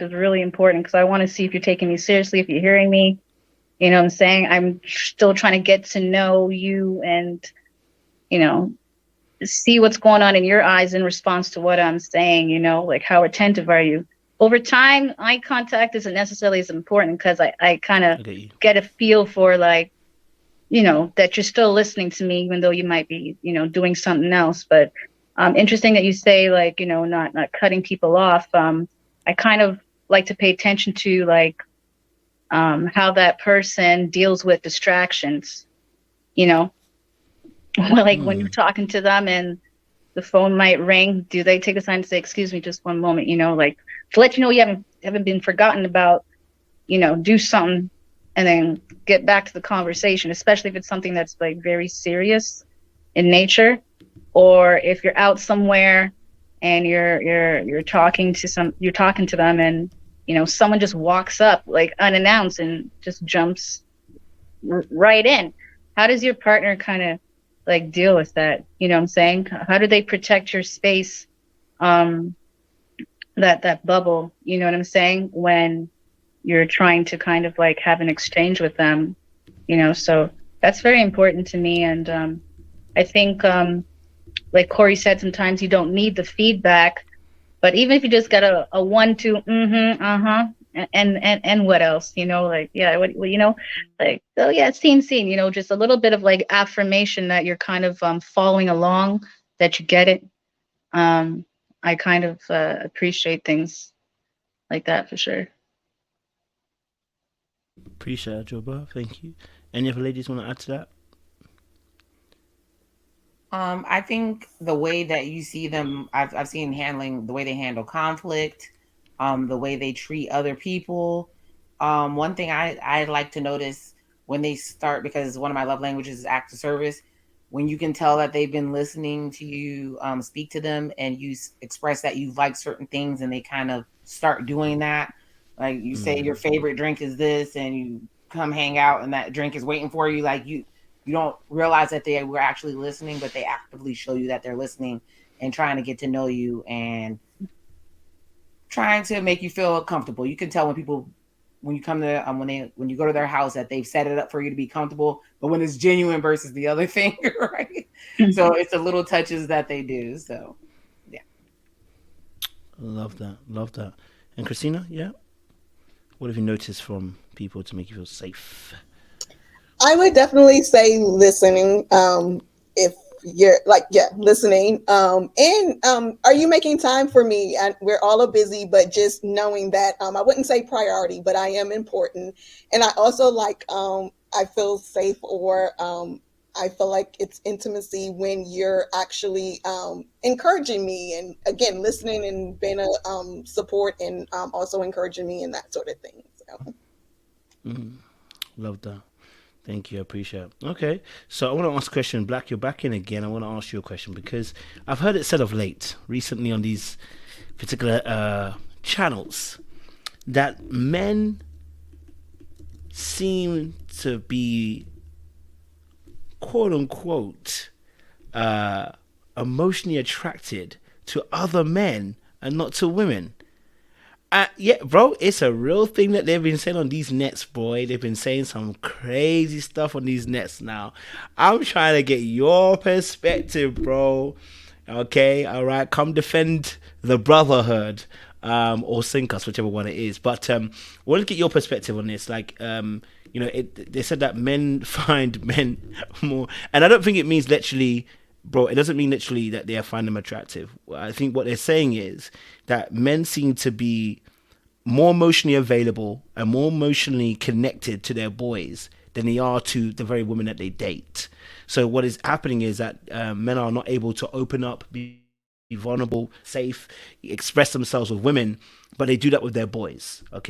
is really important because I want to see if you're taking me seriously, if you're hearing me. You know what I'm saying? I'm still trying to get to know you and, you know, see what's going on in your eyes in response to what I'm saying, you know, like how attentive are you? Over time, eye contact isn't necessarily as important because I kind of I get you. get a feel for like, you know, that you're still listening to me, even though you might be, you know, doing something else. But interesting that you say like, you know, not cutting people off. I kind of like to pay attention to like how that person deals with distractions, you know, like when you're Hmm. talking to them and the phone might ring. Do they take the time to say, "Excuse me, just one moment," you know, like to let you know you haven't been forgotten about, you know, do something and then get back to the conversation, especially if it's something that's like very serious in nature, or if you're out somewhere and you're talking to you're talking to them and you know someone just walks up like unannounced and just jumps right in. How does your partner kind of like deal with that? You know what I'm saying? How do they protect your space, um, that bubble, you know what I'm saying, when you're trying to kind of like have an exchange with them, you know? So that's very important to me. And I think like Corey said, sometimes you don't need the feedback, but even if you just got a 1, 2, mm-hmm, uh-huh, and what else, you know, like, yeah, what you know, like, oh yeah, scene, you know, just a little bit of like affirmation that you're kind of following along, that you get it. Um, I kind of appreciate things like that for sure. Appreciate it, Joba. Thank you. Any other ladies want to add to that? I think the way that you see them, I've seen handling the way they handle conflict, the way they treat other people. One thing I like to notice when they start, because one of my love languages is acts of service, when you can tell that they've been listening to you speak to them and you express that you like certain things and they kind of start doing that. Like you say Mm. your favorite drink is this and you come hang out and that drink is waiting for you. Like you don't realize that they were actually listening, but they actively show you that they're listening and trying to get to know you and trying to make you feel comfortable. You can tell when people when you come to when you go to their house that they've set it up for you to be comfortable, but when it's genuine versus the other thing, right? So it's the little touches that they do. So yeah. Love that. Love that. And Christina, yeah? What have you noticed from people to make you feel safe? I would definitely say listening. If you're like, yeah, listening. And are you making time for me? And we're all are busy, but just knowing that I wouldn't say priority, but I am important. And I also like I feel safe or I feel like it's intimacy when you're actually encouraging me and again listening and being a support and also encouraging me and that sort of thing. So. Mm. Love that. Thank you. I appreciate it. Okay. So I want to ask a question. Black, you're back in again. I want to ask you a question because I've heard it said of late, recently on these particular channels, that men seem to be quote unquote uh, emotionally attracted to other men and not to women. Yeah, bro, it's a real thing that they've been saying on these nets, boy. They've been saying some crazy stuff on these nets now. I'm trying to get your perspective, bro. Okay, all right, come defend the brotherhood, or sink us, whichever one it is. But I want to get your perspective on this. Like, they said that men find men more, and I don't think it means literally, bro. It doesn't mean literally that they find them attractive. I think what they're saying is that men seem to be more emotionally available and more emotionally connected to their boys than they are to the very women that they date. So what is happening is that men are not able to open up, be vulnerable, safe, express themselves with women, but they do that with their boys. Okay.